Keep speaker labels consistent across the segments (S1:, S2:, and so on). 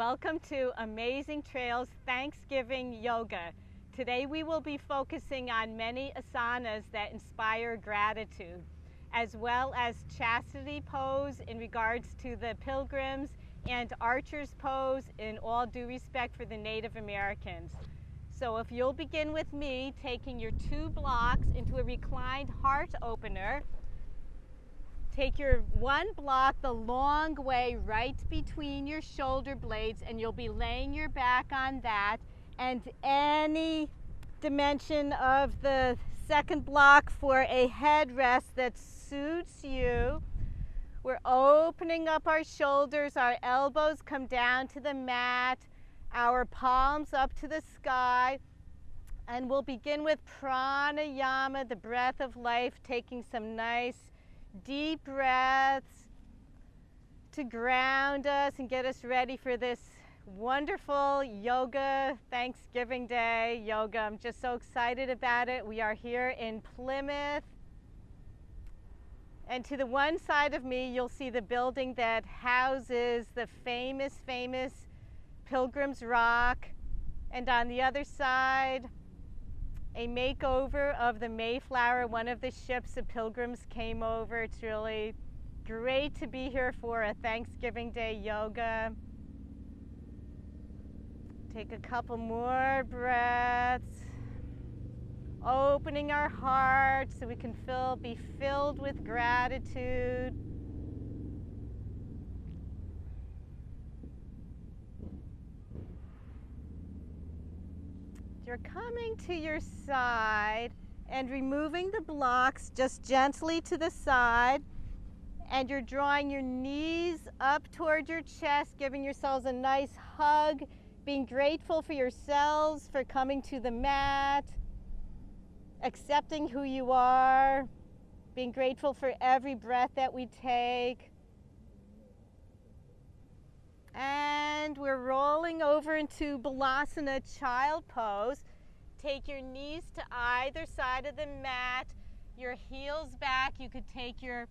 S1: Welcome to Amazing Trails Thanksgiving Yoga. Today we will be focusing on many asanas that inspire gratitude, as well as chastity pose in regards to the pilgrims and archer's pose in all due respect for the Native Americans. So if you'll begin with me taking your 2 blocks into a reclined heart opener, take your 1 block the long way right between your shoulder blades, and you'll be laying your back on that, and any dimension of the 2nd block for a headrest that suits you. We're opening up our shoulders, our elbows come down to the mat, our palms up to the sky, and we'll begin with Pranayama, the breath of life, taking some nice deep breaths to ground us and get us ready for this wonderful yoga Thanksgiving Day yoga. I'm just so excited about it. We are here in Plymouth, and to the one side of me you'll see the building that houses the famous Plymouth Rock, and on the other side a makeover of the Mayflower, one of the ships the pilgrims came over. It's really great to be here for a Thanksgiving Day yoga. Take a couple more breaths, opening our hearts so we can be filled with gratitude. You're coming to your side and removing the blocks just gently to the side, and you're drawing your knees up toward your chest, giving yourselves a nice hug, being grateful for yourselves for coming to the mat, accepting who you are, being grateful for every breath that we take. And we're rolling over into Balasana, child pose. Take your knees to either side of the mat, your heels back. You could take your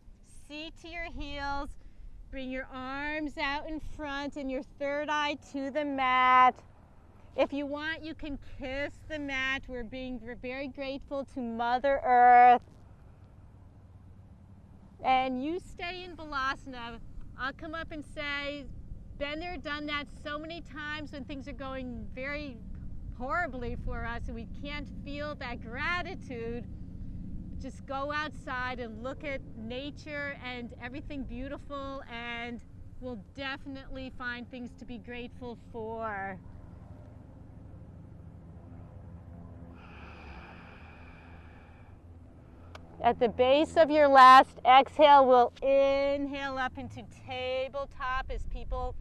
S1: seat to your heels, bring your arms out in front and your third eye to the mat. If you want, you can kiss the mat. We're very grateful to Mother Earth. And you stay in Balasana. I'll come up and say, been there, done that so many times when things are going very horribly for us and we can't feel that gratitude. Just go outside and look at nature and everything beautiful, and we'll definitely find things to be grateful for. At the base of your last exhale, we'll inhale up into tabletop as people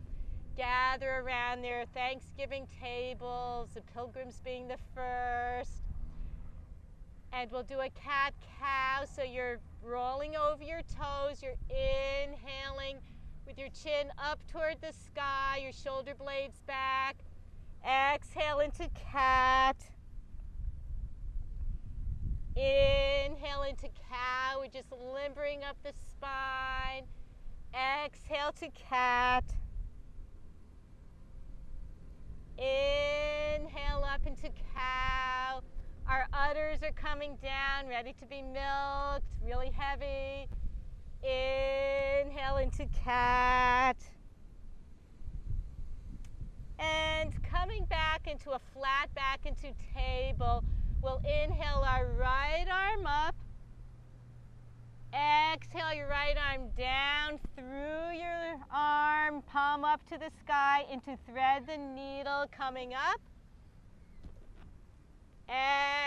S1: gather around their Thanksgiving tables, the pilgrims being the first. And we'll do a cat-cow, so you're rolling over your toes, you're inhaling with your chin up toward the sky, your shoulder blades back. Exhale into cat. Inhale into cow, we're just limbering up the spine. Exhale to cat. Inhale up into cow. Our udders are coming down, ready to be milked, really heavy. Inhale into cat. And coming back into a flat back into table. We'll inhale our right arm up. Exhale your right arm down through your arm, palm up to the sky, into thread the needle, coming up.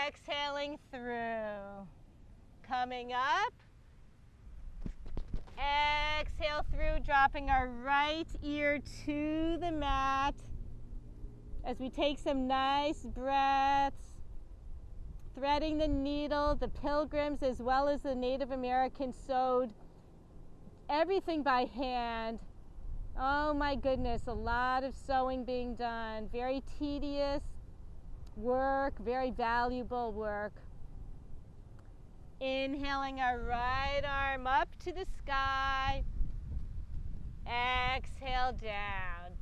S1: Exhaling through. Coming up. Exhale through, dropping our right ear to the mat as we take some nice breaths. Threading the needle, the pilgrims as well as the Native Americans sewed everything by hand. Oh my goodness, a lot of sewing being done. Very tedious work, very valuable work. Inhaling our right arm up to the sky. Exhale down.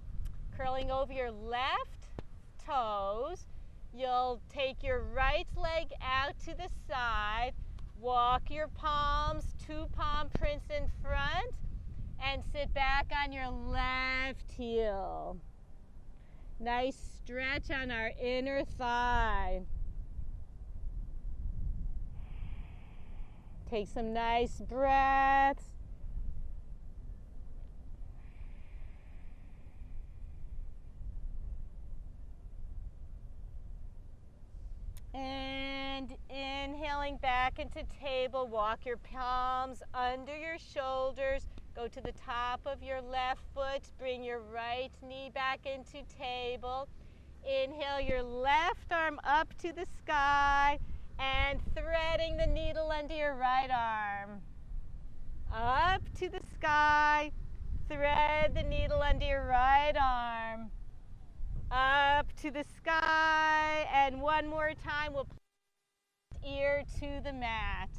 S1: Curling over your left toes. You'll take your right leg out to the side. Walk your palms, 2 palm prints in front, and sit back on your left heel. Nice stretch on our inner thigh. Take some nice breaths. And inhaling back into table, walk your palms under your shoulders. Go to the top of your left foot. Bring your right knee back into table. Inhale your left arm up to the sky and threading the needle under your right arm. Up to the sky. Thread the needle under your right arm. Up to the sky, and one more time, we'll put ear to the mat.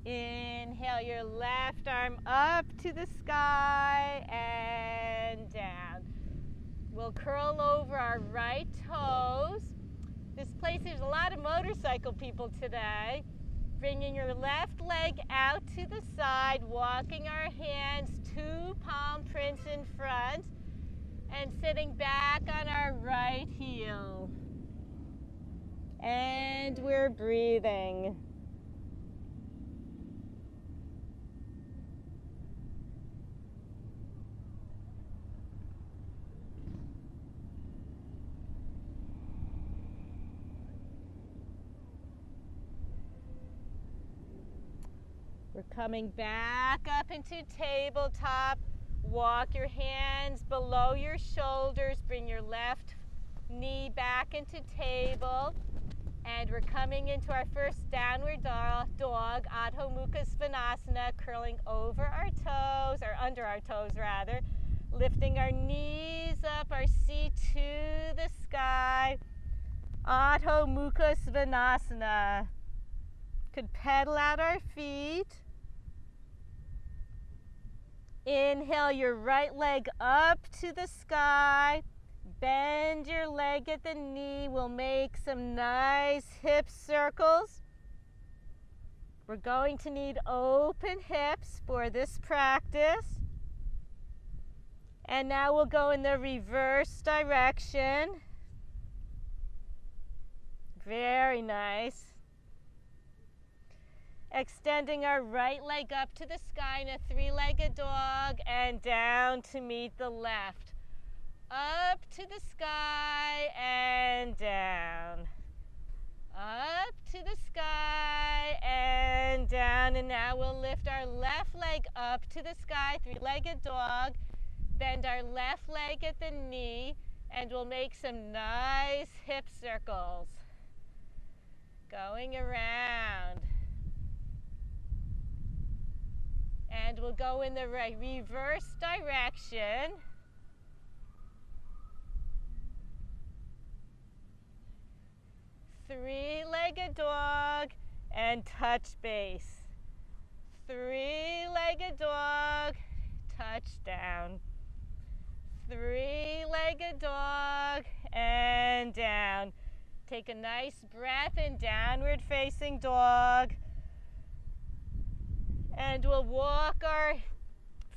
S1: Inhale your left arm up to the sky and down. We'll curl over our right toes. This place, there's a lot of motorcycle people today. Bringing your left leg out to the side, walking our hands 2 palm prints in front, and sitting back on our right heel. And we're breathing. We're coming back up into tabletop. Walk your hands below your shoulders. Bring your left knee back into table. And we're coming into our first downward dog, Adho Mukha Svanasana, curling over our toes, or under our toes rather. Lifting our knees up, our seat to the sky. Adho Mukha Svanasana. Could pedal out our feet. Inhale your right leg up to the sky. Bend your leg at the knee. We'll make some nice hip circles. We're going to need open hips for this practice. And now we'll go in the reverse direction. Very nice. Extending our right leg up to the sky in a 3-legged dog and down to meet the left. Up to the sky and down. Up to the sky and down. And now we'll lift our left leg up to the sky, 3-legged dog. Bend our left leg at the knee and we'll make some nice hip circles. Going around. And we'll go in the reverse direction. Three-legged dog and touch base. Three-legged dog, touch down. Three-legged dog and down. Take a nice breath in downward facing dog. And we'll walk our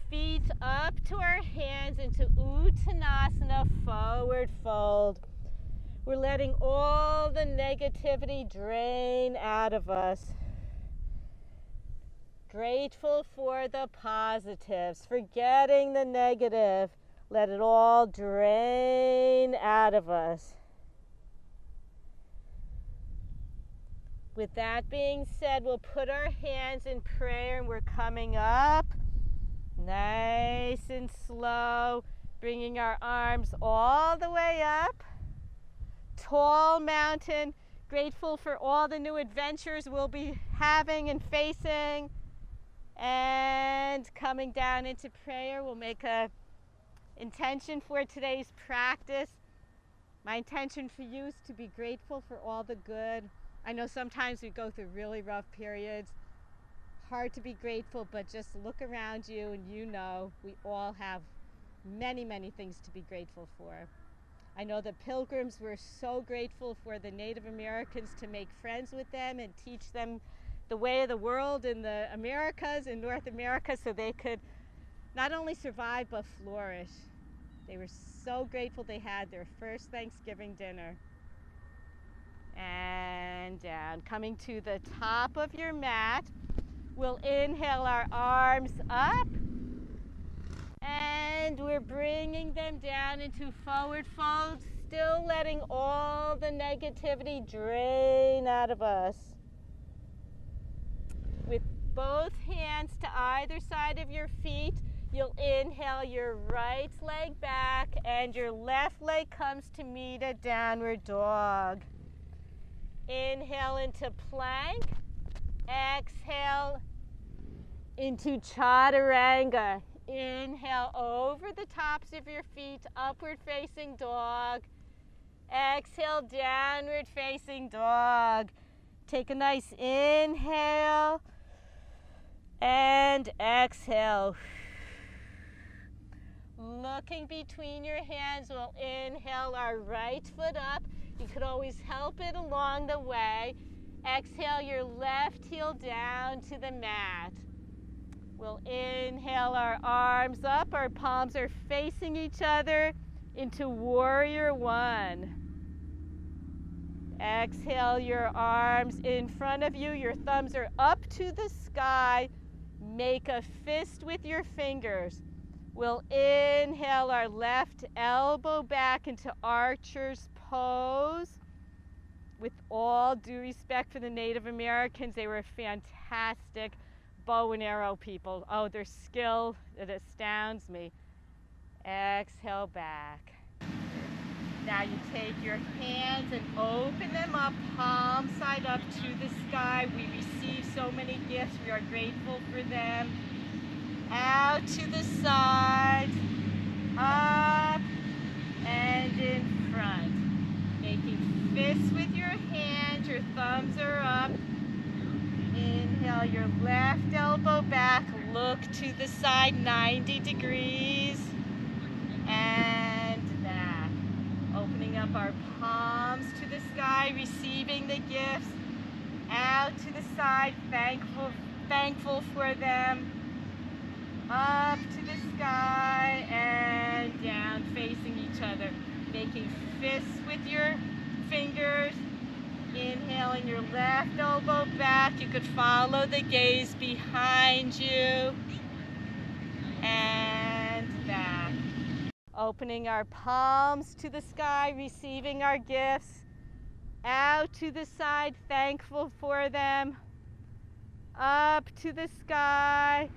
S1: feet up to our hands into Uttanasana, forward fold. We're letting all the negativity drain out of us. Grateful for the positives, forgetting the negative. Let it all drain out of us. With that being said, we'll put our hands in prayer and we're coming up nice and slow, bringing our arms all the way up. Tall mountain, grateful for all the new adventures we'll be having and facing. And coming down into prayer, we'll make a intention for today's practice. My intention for you is to be grateful for all the good. I know sometimes we go through really rough periods. Hard to be grateful, but just look around you and you know we all have many, many things to be grateful for. I know the Pilgrims were so grateful for the Native Americans to make friends with them and teach them the way of the world in the Americas, in North America, so they could not only survive but flourish. They were so grateful they had their first Thanksgiving dinner. And down, coming to the top of your mat, we'll inhale our arms up, and we're bringing them down into forward fold, still letting all the negativity drain out of us. With both hands to either side of your feet, you'll inhale your right leg back and your left leg comes to meet a downward dog. Inhale into plank. Exhale into chaturanga. Inhale over the tops of your feet, upward facing dog. Exhale, downward facing dog. Take a nice inhale and exhale. Looking between your hands, we'll inhale our right foot up. You could always help it along the way. Exhale your left heel down to the mat. We'll inhale our arms up. Our palms are facing each other into warrior one. Exhale your arms in front of you. Your thumbs are up to the sky. Make a fist with your fingers. We'll inhale our left elbow back into archer's pose. With all due respect for the Native Americans, they were fantastic bow and arrow people. Oh, their skill, it astounds me. Exhale back. Now you take your hands and open them up, palm side up to the sky. We receive so many gifts. We are grateful for them. Out to the side, up and in front. Making fists with your hands, your thumbs are up. Inhale your left elbow back, look to the side 90 degrees and back. Opening up our palms to the sky, receiving the gifts. Out to the side, thankful for them. Up to the sky and down, facing each other. Making fists with your fingers. Inhaling your left elbow back. You could follow the gaze behind you. And back. Opening our palms to the sky, receiving our gifts. Out to the side, thankful for them. Up to the sky.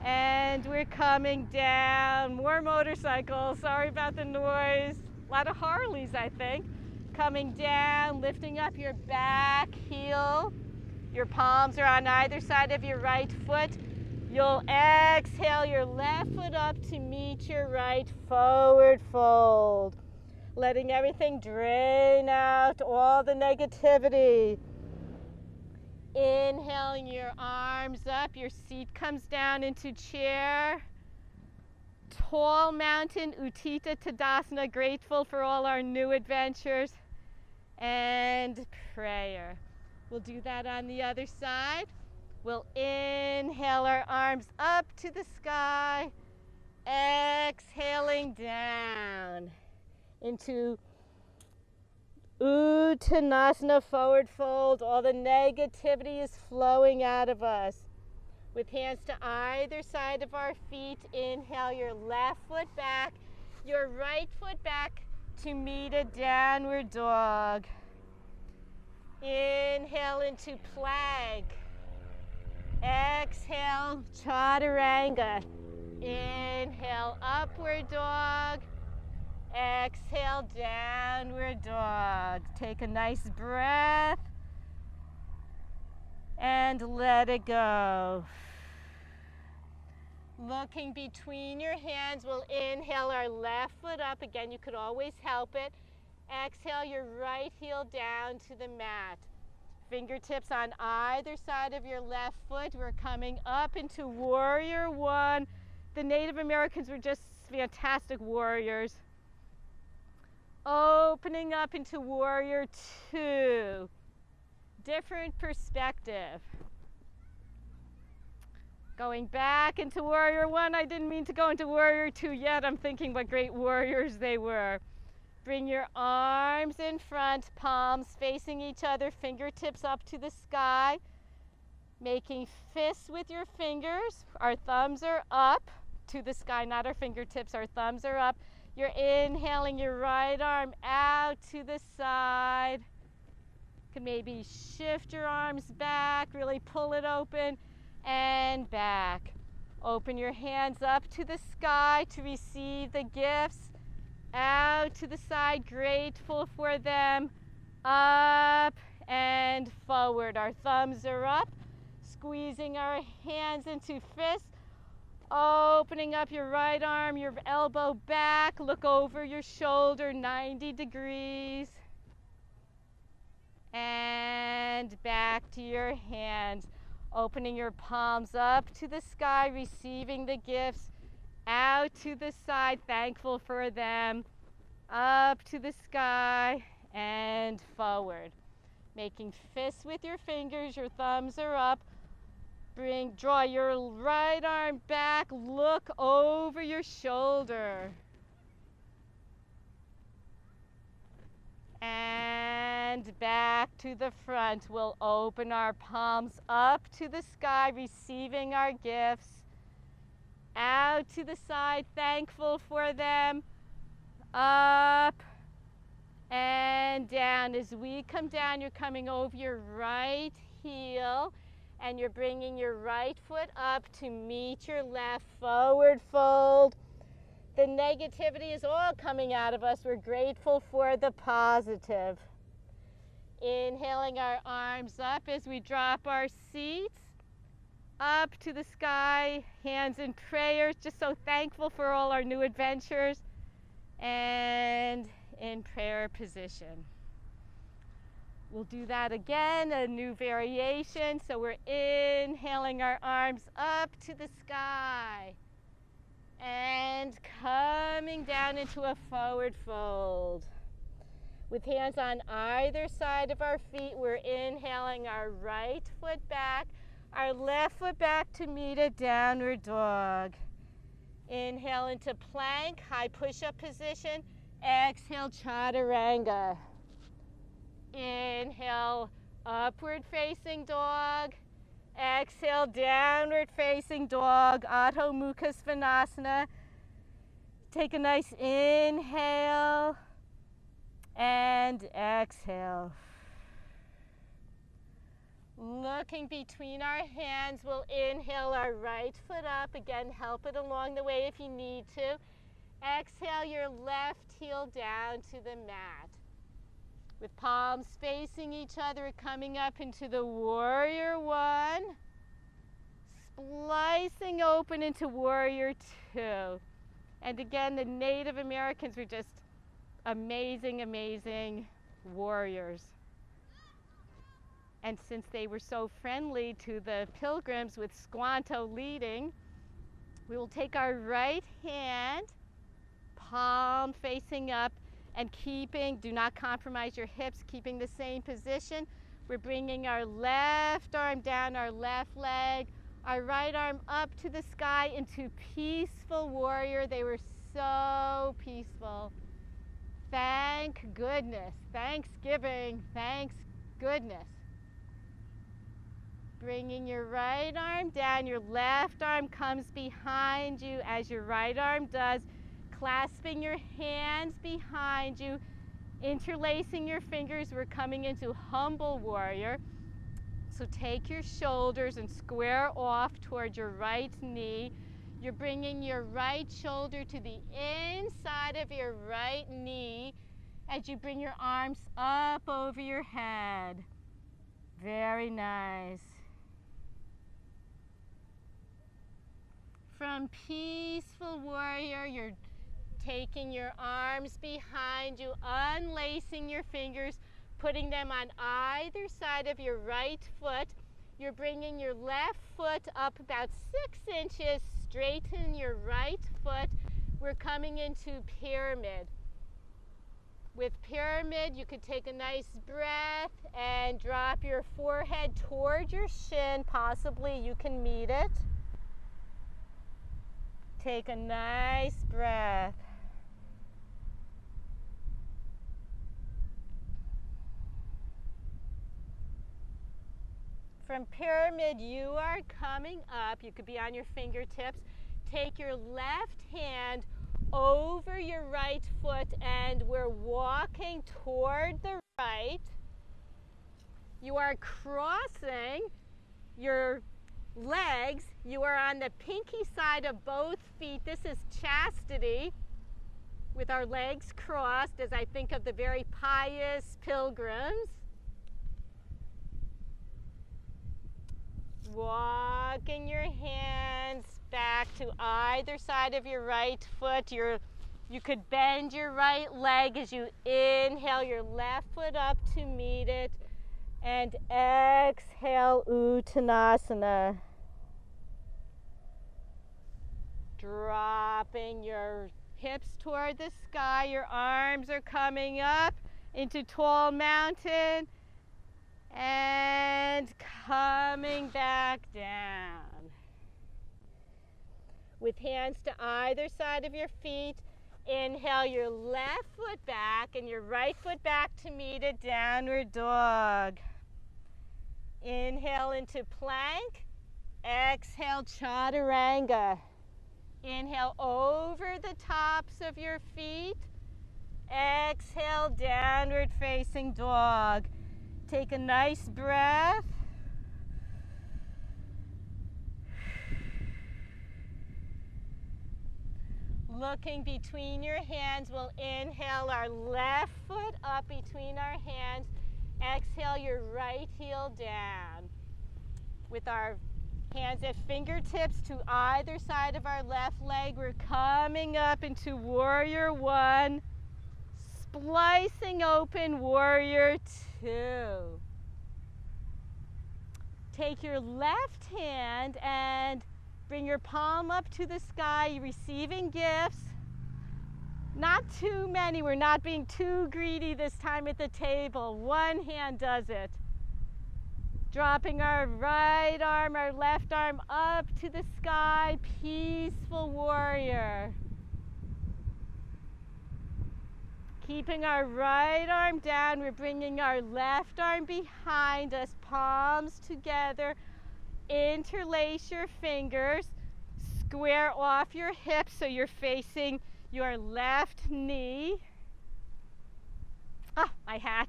S1: And we're coming down. More motorcycles. Sorry about the noise. A lot of Harleys, I think. Coming down, lifting up your back heel. Your palms are on either side of your right foot. You'll exhale your left foot up to meet your right forward fold. Letting everything drain out, all the negativity. Inhaling your arms up, your seat comes down into chair. Tall mountain, Utthita Tadasana, grateful for all our new adventures. And prayer. We'll do that on the other side. We'll inhale our arms up to the sky. Exhaling down into Uttanasana, forward fold. All the negativity is flowing out of us. With hands to either side of our feet, inhale your left foot back, your right foot back to meet a downward dog. Inhale into plank. Exhale, chaturanga. Inhale, upward dog. Exhale, downward dog. Take a nice breath and let it go. Looking between your hands, we'll inhale our left foot up. Again, you could always help it. Exhale your right heel down to the mat. Fingertips on either side of your left foot. We're coming up into warrior one. The Native Americans were just fantastic warriors. Opening up into warrior two. Different perspective. Going back into warrior one. I didn't mean to go into warrior two yet. I'm thinking what great warriors they were. Bring your arms in front, palms facing each other, fingertips up to the sky. Making fists with your fingers. Our thumbs are up to the sky, not our fingertips. Our thumbs are up. You're inhaling your right arm out to the side. You can maybe shift your arms back, really pull it open, and back. Open your hands up to the sky to receive the gifts. Out to the side, grateful for them. Up and forward. Our thumbs are up, squeezing our hands into fists. Opening up your right arm, your elbow back. Look over your shoulder, 90 degrees. And back to your hands. Opening your palms up to the sky, receiving the gifts. Out to the side, thankful for them. Up to the sky and forward. Making fists with your fingers, your thumbs are up. Draw your right arm back, look over your shoulder. And back to the front. We'll open our palms up to the sky, receiving our gifts. Out to the side, thankful for them. Up and down. As we come down, you're coming over your right heel and you're bringing your right foot up to meet your left. Forward fold. The negativity is all coming out of us. We're grateful for the positive. Inhaling our arms up as we drop our seats. Up to the sky, hands in prayers, just so thankful for all our new adventures, and in prayer position. We'll do that again, a new variation. So we're inhaling our arms up to the sky and coming down into a forward fold. With hands on either side of our feet, we're inhaling our right foot back, our left foot back to meet a downward dog. Inhale into plank, high push-up position. Exhale, chaturanga. Inhale, upward facing dog. Exhale, downward facing dog, Adho Mukha Svanasana. Take a nice inhale and exhale. Looking between our hands, we'll inhale our right foot up. Again, help it along the way if you need to. Exhale your left heel down to the mat. With palms facing each other, coming up into the warrior one. Splicing open into warrior two. And again, the Native Americans were just amazing, amazing warriors. And since they were so friendly to the pilgrims with Squanto leading, we will take our right hand, palm facing up, and do not compromise your hips, keeping the same position. We're bringing our left arm down, our left leg, our right arm up to the sky into peaceful warrior. They were so peaceful. Thank goodness. Thanksgiving. Thanks goodness. Bringing your right arm down, your left arm comes behind you as your right arm does. Clasping your hands behind you, interlacing your fingers. We're coming into humble warrior. So take your shoulders and square off towards your right knee. You're bringing your right shoulder to the inside of your right knee as you bring your arms up over your head. Very nice. From peaceful warrior, you're Taking your arms behind you, unlacing your fingers, putting them on either side of your right foot. You're bringing your left foot up about 6 inches, straighten your right foot. We're coming into pyramid. With pyramid, you could take a nice breath and drop your forehead toward your shin. Possibly you can meet it. Take a nice breath. From pyramid, you are coming up. You could be on your fingertips. Take your left hand over your right foot and we're walking toward the right. You are crossing your legs. You are on the pinky side of both feet. This is chastity with our legs crossed as I think of the very pious pilgrims. Walking your hands back to either side of your right foot. You could bend your right leg as you inhale your left foot up to meet it. And exhale, Uttanasana. Dropping your hips toward the sky. Your arms are coming up into tall mountain. And coming back down. With hands to either side of your feet, inhale your left foot back and your right foot back to meet a downward dog. Inhale into plank, exhale chaturanga. Inhale over the tops of your feet, exhale downward facing dog. Take a nice breath. Looking between your hands, we'll inhale our left foot up between our hands. Exhale your right heel down. With our hands at fingertips to either side of our left leg, we're coming up into Warrior One. Splicing open Warrior Two. Take your left hand and bring your palm up to the sky, receiving gifts. Not too many. We're not being too greedy this time at the table. One hand does it. Dropping our right arm, our left arm up to the sky, peaceful warrior. Keeping our right arm down, we're bringing our left arm behind us, palms together. Interlace your fingers, square off your hips so you're facing your left knee. Ah, my hat.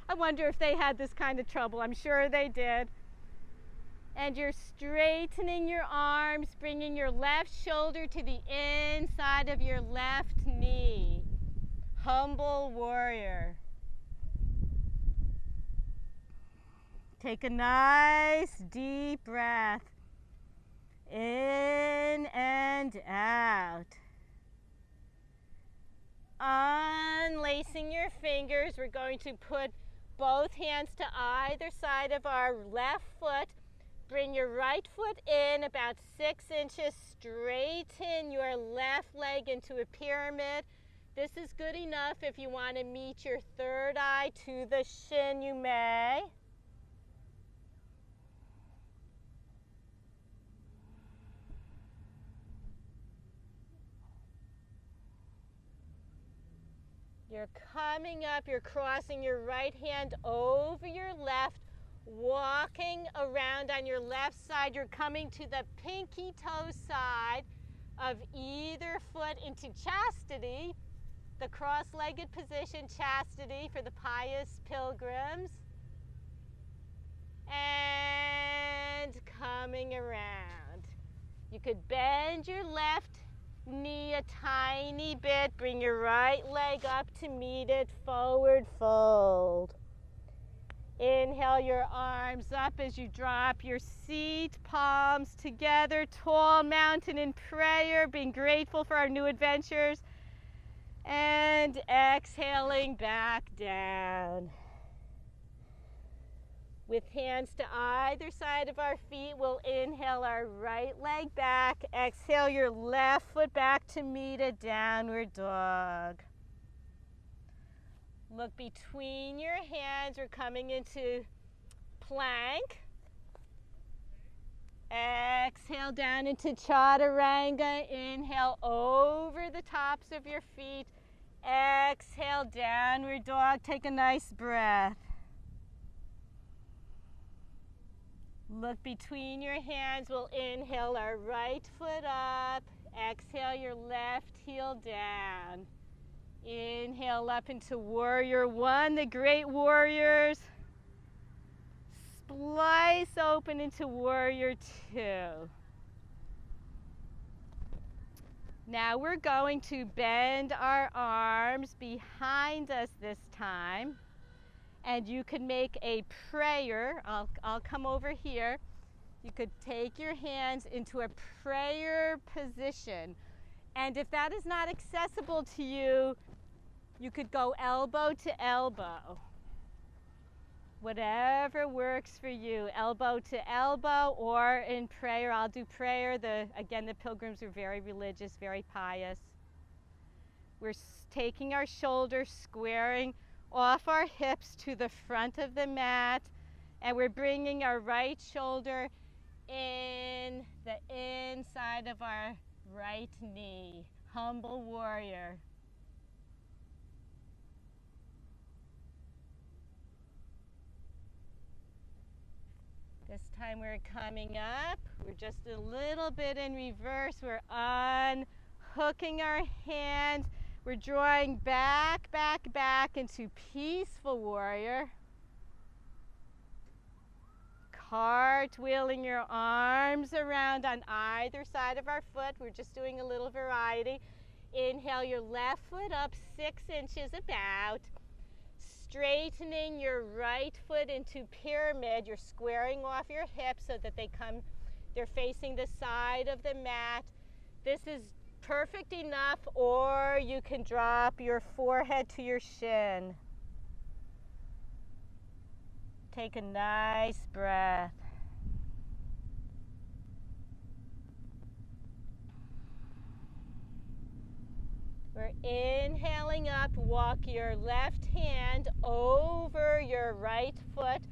S1: I wonder if they had this kind of trouble. I'm sure they did. And you're straightening your arms, bringing your left shoulder to the inside of your left knee. Humble warrior. Take a nice deep breath in and out. Unlacing your fingers, we're going to put both hands to either side of our left foot. Bring your right foot in about 6 inches. Straighten your left leg into a pyramid. This is good enough. If you want to meet your third eye to the shin, you may. You're coming up, you're crossing your right hand over your left, walking around on your left side. You're coming to the pinky toe side of either foot into chastity, the cross-legged position, chastity for the pious pilgrims. And coming around. You could bend your left knee a tiny bit, bring your right leg up to meet it, forward fold. Inhale your arms up as you drop your seat, palms together, tall mountain in prayer, being grateful for our new adventures. And exhaling back down. With hands to either side of our feet, we'll inhale our right leg back. Exhale your left foot back to meet a downward dog. Look between your hands. We're coming into plank. Exhale down into chaturanga. Inhale over the tops of your feet. Exhale, downward dog. Take a nice breath. Look between your hands. We'll inhale our right foot up. Exhale your left heel down. Inhale up into warrior one, the great warriors. Splice open into warrior two. Now we're going to bend our arms behind us this time. And you can make a prayer. I'll come over here. You could take your hands into a prayer position. And if that is not accessible to you, you could go elbow to elbow. Whatever works for you, elbow to elbow or in prayer. I'll do prayer. Again, the pilgrims are very religious, very pious. We're taking our shoulders, squaring off our hips to the front of the mat, and we're bringing our right shoulder in the inside of our right knee. Humble warrior. This time we're coming up. We're just a little bit in reverse. We're unhooking our hands. We're drawing back, back, back into peaceful warrior. Cartwheeling your arms around on either side of our foot. We're just doing a little variety. Inhale your left foot up 6 inches about. Straightening your right foot into pyramid. You're squaring off your hips so that they're facing the side of the mat. This is perfect enough, or you can drop your forehead to your shin. Take a nice breath. We're inhaling up. Walk your left hand over your right foot,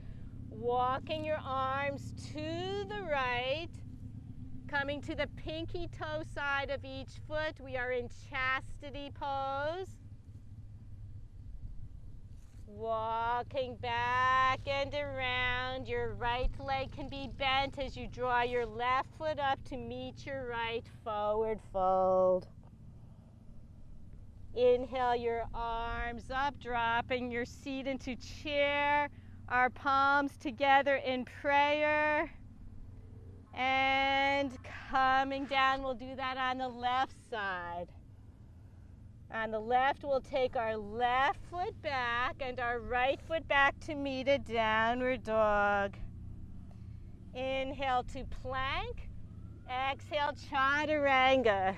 S1: walking your arms to the right. Coming to the pinky toe side of each foot, we are in chastity pose. Walking back and around, your right leg can be bent as you draw your left foot up to meet your right forward fold. Inhale your arms up, dropping your seat into chair, our palms together in prayer. And coming down, we'll do that on the left side. On the left, we'll take our left foot back and our right foot back to meet a downward dog. Inhale to plank. Exhale, chaturanga.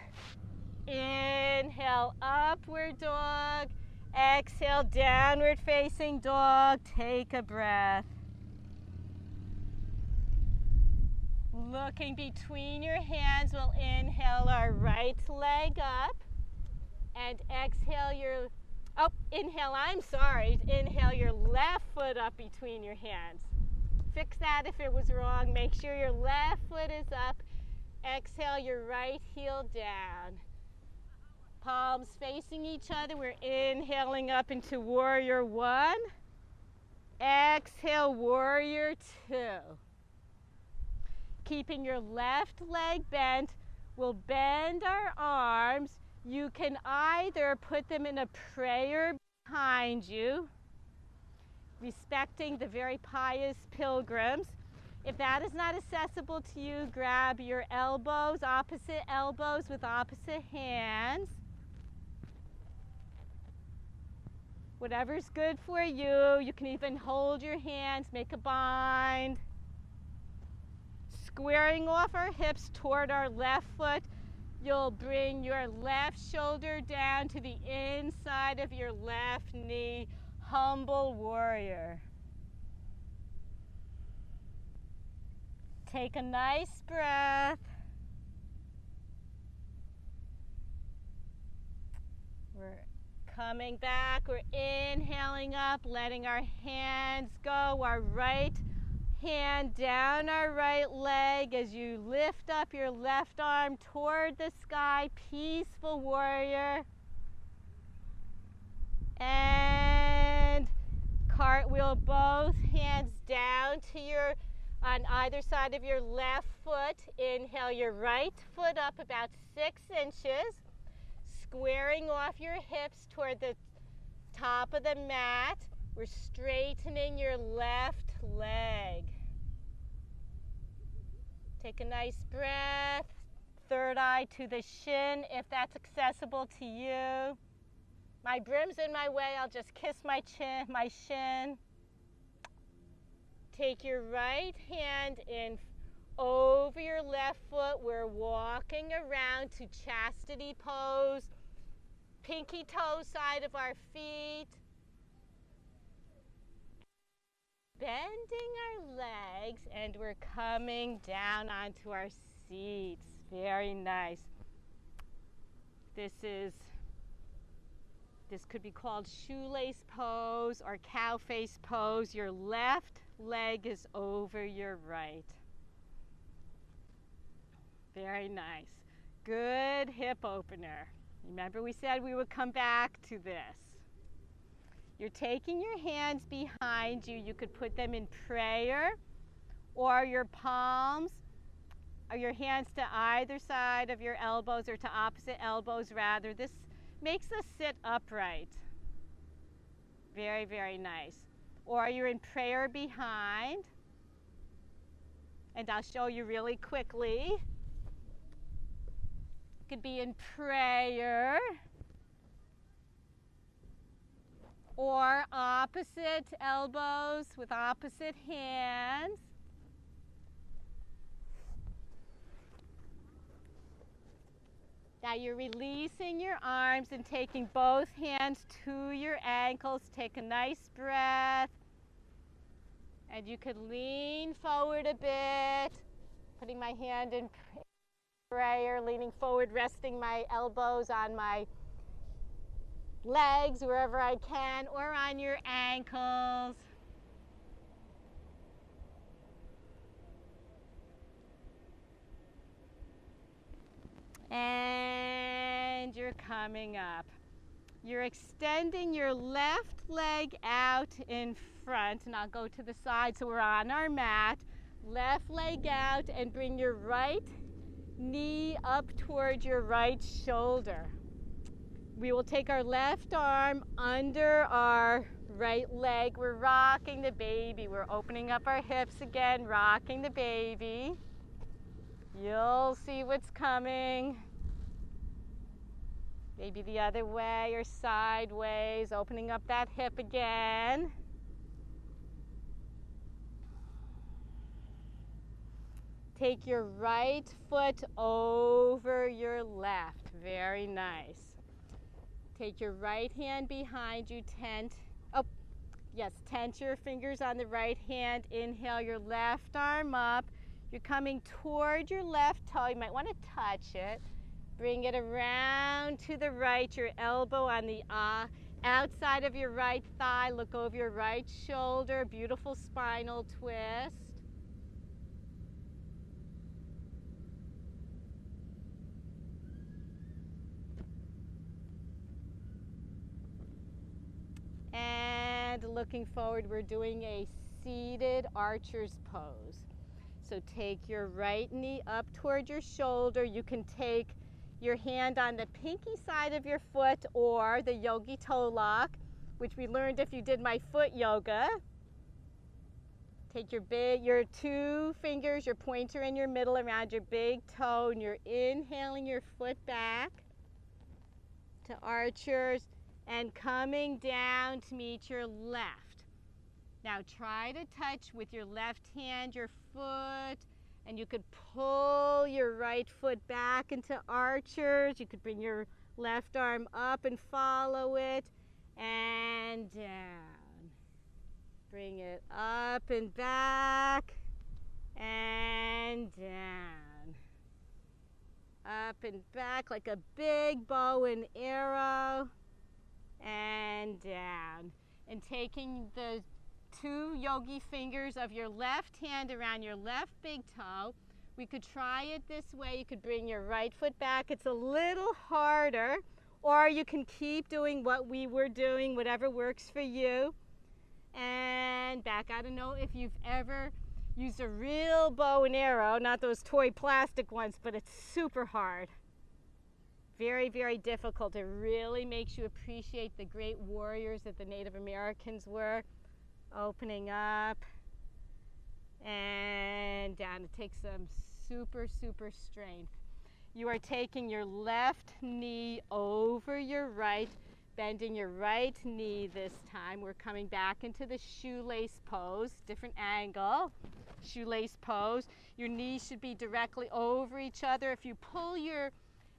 S1: Inhale, upward dog. Exhale, downward facing dog. Take a breath. Looking between your hands, we'll inhale our right leg up and exhale inhale your left foot up between your hands. Fix that if it was wrong. Make sure your left foot is up. Exhale your right heel down. Palms facing each other. We're inhaling up into warrior one. Exhale, warrior two. Keeping your left leg bent, we'll bend our arms. You can either put them in a prayer behind you, respecting the very pious pilgrims. If that is not accessible to you, grab your elbows, opposite elbows with opposite hands. Whatever's good for you. You can even hold your hands, make a bind. Squaring off our hips toward our left foot. You'll bring your left shoulder down to the inside of your left knee, humble warrior. Take a nice breath. We're coming back, we're inhaling up, letting our hands go, our right hand down our right leg as you lift up your left arm toward the sky, peaceful warrior. And cartwheel both hands down to your, on either side of your left foot. Inhale your right foot up about 6 inches, squaring off your hips toward the top of the mat. We're straightening your left leg. Take a nice breath. Third eye to the shin if that's accessible to you. My brim's in my way, I'll just kiss my shin. Take your right hand in over your left foot. We're walking around to chastity pose. Pinky toe side of our feet. Bending our legs, and we're coming down onto our seats. Very nice. This could be called shoelace pose or cow face pose. Your left leg is over your right. Very nice. Good hip opener. Remember we said we would come back to this. You're taking your hands behind you. You could put them in prayer, or your palms, or your hands to either side of your elbows, or to opposite elbows rather. This makes us sit upright. Very, very nice. Or you're in prayer behind. And I'll show you really quickly. You could be in prayer. Or opposite elbows with opposite hands. Now you're releasing your arms and taking both hands to your ankles. Take a nice breath. And you could lean forward a bit. Putting my hand in prayer, leaning forward, resting my elbows on my legs wherever I can, or on your ankles. And you're coming up. You're extending your left leg out in front, and I'll go to the side so we're on our mat. Left leg out, and bring your right knee up towards your right shoulder. We will take our left arm under our right leg. We're rocking the baby. We're opening up our hips again, rocking the baby. You'll see what's coming. Maybe the other way or sideways, opening up that hip again. Take your right foot over your left. Very nice. Take your right hand behind you, tent your fingers on the right hand. Inhale your left arm up. You're coming toward your left toe. You might want to touch it. Bring it around to the right, your elbow on the outside of your right thigh. Look over your right shoulder. Beautiful spinal twist. And looking forward, we're doing a seated archer's pose. So take your right knee up toward your shoulder. You can take your hand on the pinky side of your foot or the yogi toe lock, which we learned if you did my foot yoga. Take your two fingers, your pointer and your middle around your big toe, and you're inhaling your foot back to archers. And coming down to meet your left. Now try to touch with your left hand your foot And you could pull your right foot back into archers. You could bring your left arm up and follow it, and down. Bring it up and back, and down. Up and back like a big bow and arrow, and down. And taking the two yogi fingers of your left hand around your left big toe. We could try it this way. You could bring your right foot back. It's a little harder, or you can keep doing what we were doing, whatever works for you. And back. I don't know if you've ever used a real bow and arrow, not those toy plastic ones, but it's super hard. Very, very difficult. It really makes you appreciate the great warriors that the Native Americans were. Opening up and down. It takes some super, super strength. You are taking your left knee over your right, bending your right knee this time. We're coming back into the shoelace pose, different angle. Shoelace pose. Your knees should be directly over each other. If you pull your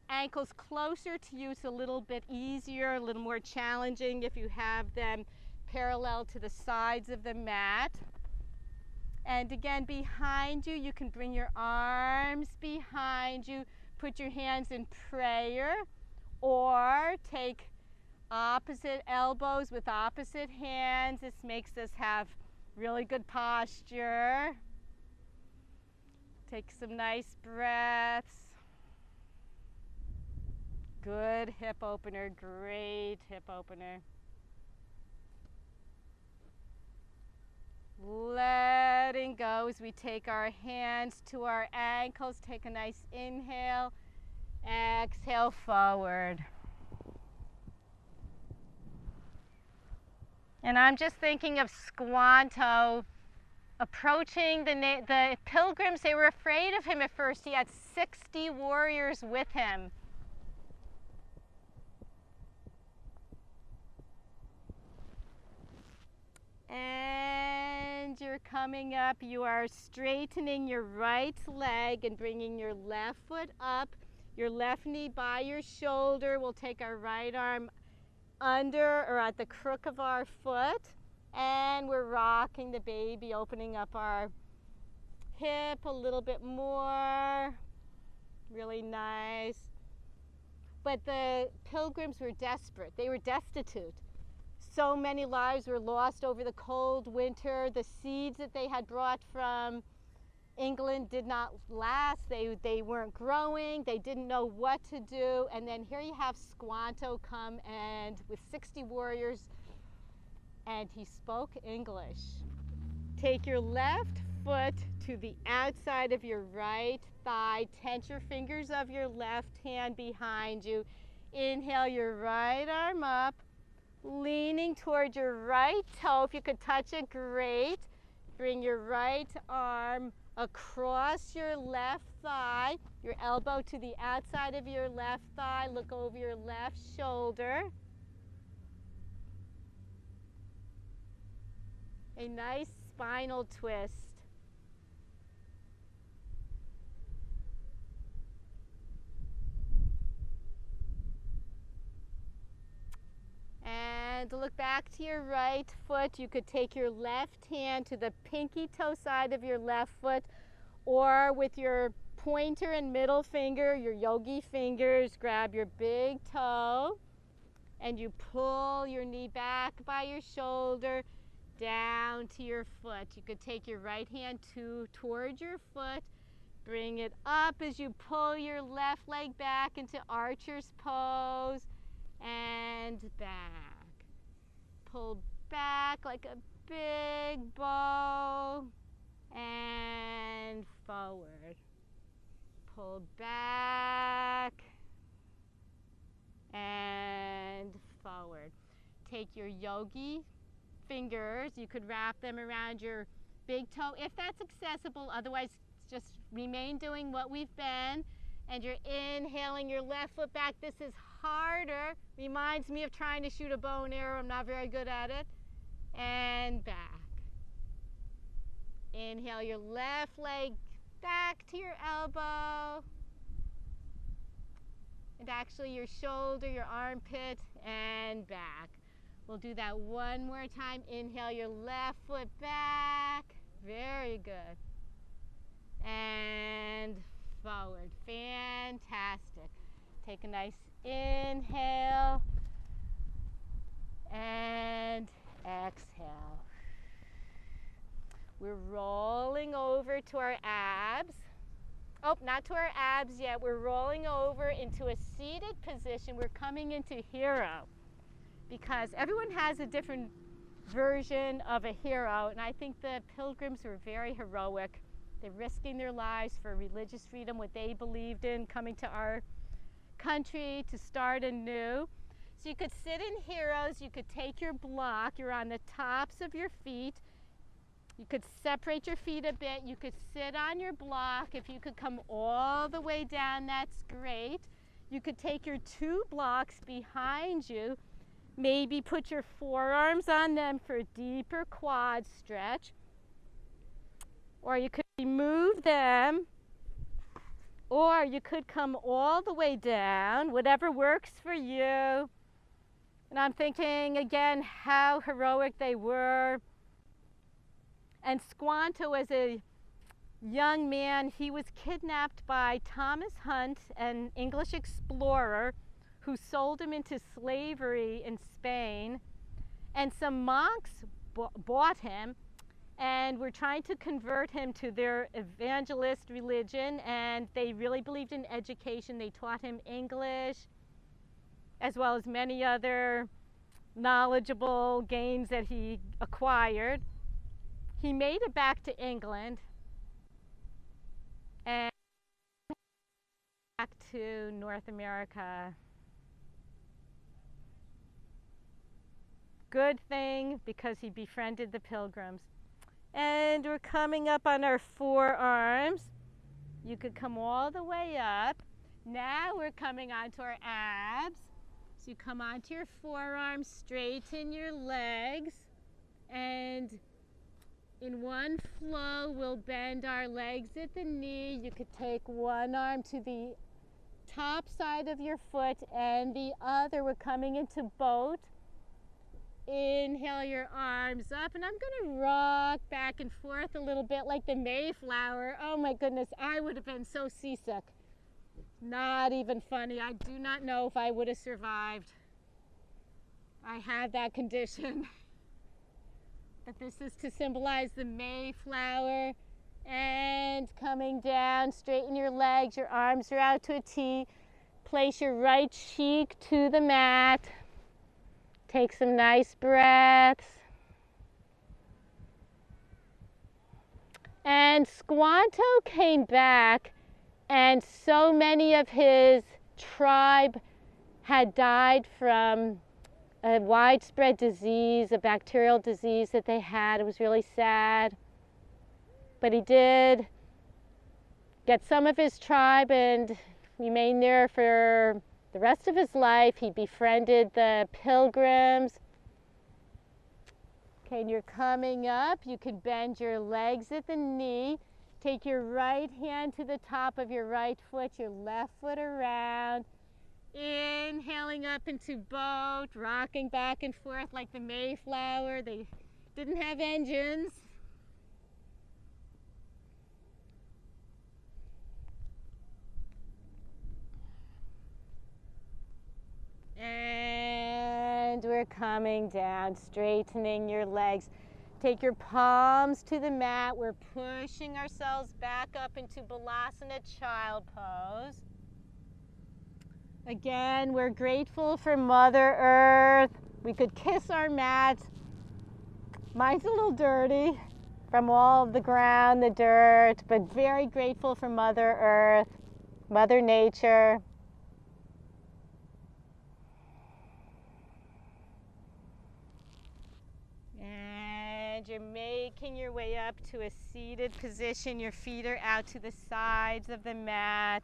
S1: ankles closer to you, it's a little bit easier, a little more challenging if you have them parallel to the sides of the mat. And again, behind you, you can bring your arms behind you, put your hands in prayer, or take opposite elbows with opposite hands. This makes us have really good posture. Take some nice breaths. Good hip opener, great hip opener. Letting go as we take our hands to our ankles. Take a nice inhale. Exhale forward. And I'm just thinking of Squanto approaching the pilgrims. They were afraid of him at first. He had 60 warriors with him. And you're coming up. You are straightening your right leg and bringing your left foot up, your left knee by your shoulder. We'll take our right arm under or at the crook of our foot, and we're rocking the baby, opening up our hip a little bit more. Really nice. But the pilgrims were desperate. They were destitute. So many lives were lost over the cold winter. The seeds that they had brought from England did not last. They weren't growing. They didn't know what to do. And then here you have Squanto come and with 60 warriors, and he spoke English. Take your left foot to the outside of your right thigh. Tense your fingers of your left hand behind you. Inhale your right arm up, leaning toward your right toe. If you could touch it, great. Bring your right arm across your left thigh, your elbow to the outside of your left thigh. Look over your left shoulder. A nice spinal twist. And look back to your right foot. You could take your left hand to the pinky toe side of your left foot, or with your pointer and middle finger, your yogi fingers, grab your big toe and you pull your knee back by your shoulder down to your foot. You could take your right hand toward your foot, bring it up as you pull your left leg back into archer's pose, and back. Pull back like a big bow, and forward. Pull back and forward. Take your yogi fingers, you could wrap them around your big toe if that's accessible. Otherwise, just remain doing what we've been. And you're inhaling your left foot back. This is harder. Reminds me of trying to shoot a bow and arrow. I'm not very good at it. And back. Inhale your left leg back to your elbow. And actually your shoulder, your armpit, and back. We'll do that one more time. Inhale your left foot back. Very good. And forward. Fantastic. Take a nice inhale and exhale. We're rolling over to our abs. Oh, not to our abs yet. We're rolling over into a seated position. We're coming into hero because everyone has a different version of a hero, and I think the pilgrims were very heroic. They're risking their lives for religious freedom, what they believed in, coming to our country to start anew. So you could sit in heroes, you could take your block, you're on the tops of your feet. You could separate your feet a bit, you could sit on your block. If you could come all the way down, that's great. You could take your 2 blocks behind you, maybe put your forearms on them for a deeper quad stretch. Or you could remove them, or you could come all the way down, whatever works for you. And I'm thinking again how heroic they were. And Squanto, as a young man, he was kidnapped by Thomas Hunt, an English explorer who sold him into slavery in Spain. And some monks bought him and were trying to convert him to their evangelist religion, and they really believed in education. They taught him English as well as many other knowledgeable gains that he acquired. He made it back to England and back to North America. Good thing, because he befriended the pilgrims. And we're coming up on our forearms. You could come all the way up. Now we're coming onto our abs. So you come onto your forearms, straighten your legs, and in one flow, we'll bend our legs at the knee. You could take one arm to the top side of your foot and the other. We're coming into boat. Inhale your arms up, and I'm going to rock back and forth a little bit like the Mayflower. Oh my goodness, I would have been so seasick. Not even funny. I do not know if I would have survived. I have that condition. But this is to symbolize the Mayflower. And coming down, straighten your legs, your arms are out to a T. Place your right cheek to the mat. Take some nice breaths. And Squanto came back, and so many of his tribe had died from a widespread disease, a bacterial disease that they had. It was really sad. But he did get some of his tribe and remain there for the rest of his life. He befriended the pilgrims. Okay, and you're coming up. You can bend your legs at the knee. Take your right hand to the top of your right foot, your left foot around. Inhaling up into boat, rocking back and forth like the Mayflower. They didn't have engines. And we're coming down, straightening your legs. Take your palms to the mat. We're pushing ourselves back up into Balasana, Child Pose. Again, we're grateful for Mother Earth. We could kiss our mat. Mine's a little dirty from all the ground, the dirt, but very grateful for Mother Earth, Mother Nature. And you're making your way up to a seated position. Your feet are out to the sides of the mat.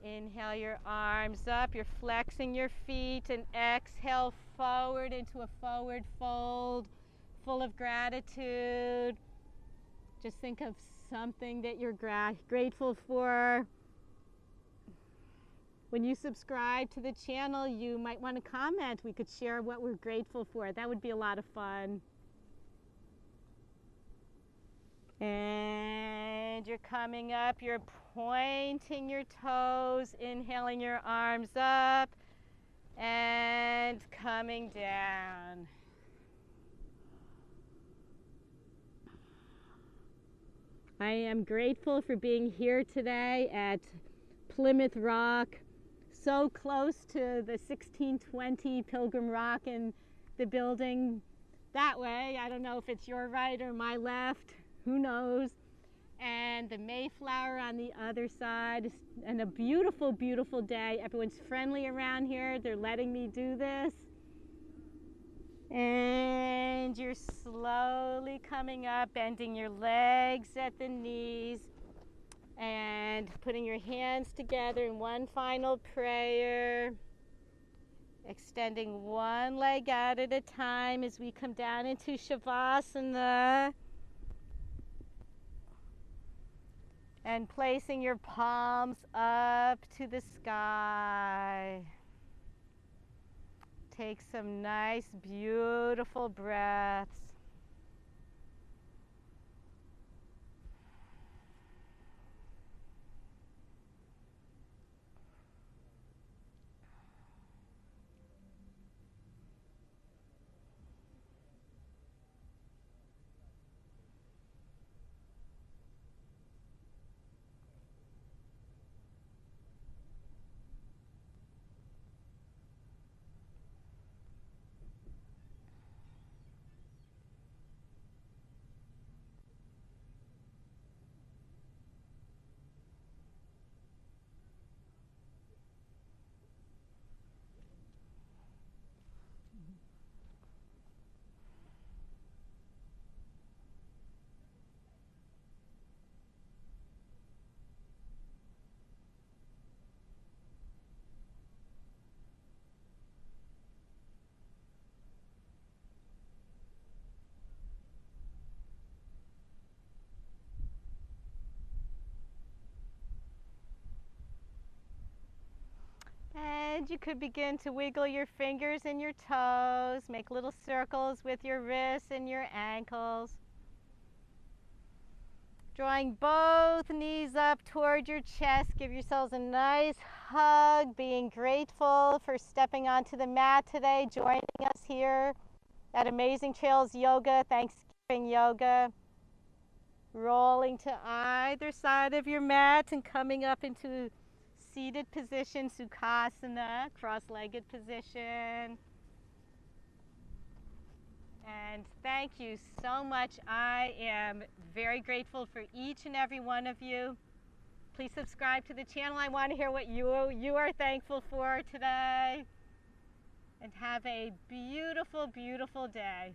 S1: Inhale your arms up. You're flexing your feet, and exhale forward into a forward fold, full of gratitude. Just think of something that you're grateful for. When you subscribe to the channel, you might want to comment. We could share what we're grateful for. That would be a lot of fun. And you're coming up, you're pointing your toes, inhaling your arms up, and coming down. I am grateful for being here today at Plymouth Rock, so close to the 1620 Pilgrim Rock in the building that way. I don't know if it's your right or my left, who knows. And the Mayflower on the other side, and a beautiful, beautiful day. Everyone's friendly around here. They're letting me do this. And you're slowly coming up, bending your legs at the knees, and putting your hands together in one final prayer. Extending one leg out at a time as we come down into Shavasana. And placing your palms up to the sky. Take some nice, beautiful breaths. And you could begin to wiggle your fingers and your toes, make little circles with your wrists and your ankles. Drawing both knees up toward your chest, give yourselves a nice hug, being grateful for stepping onto the mat today, joining us here at Amazing Trails Yoga, Thanksgiving Yoga. Rolling to either side of your mat and coming up into seated position, Sukhasana, cross-legged position. And thank you so much. I am very grateful for each and every one of you. Please subscribe to the channel. I want to hear what you are thankful for today. And have a beautiful, beautiful day.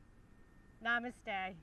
S1: Namaste.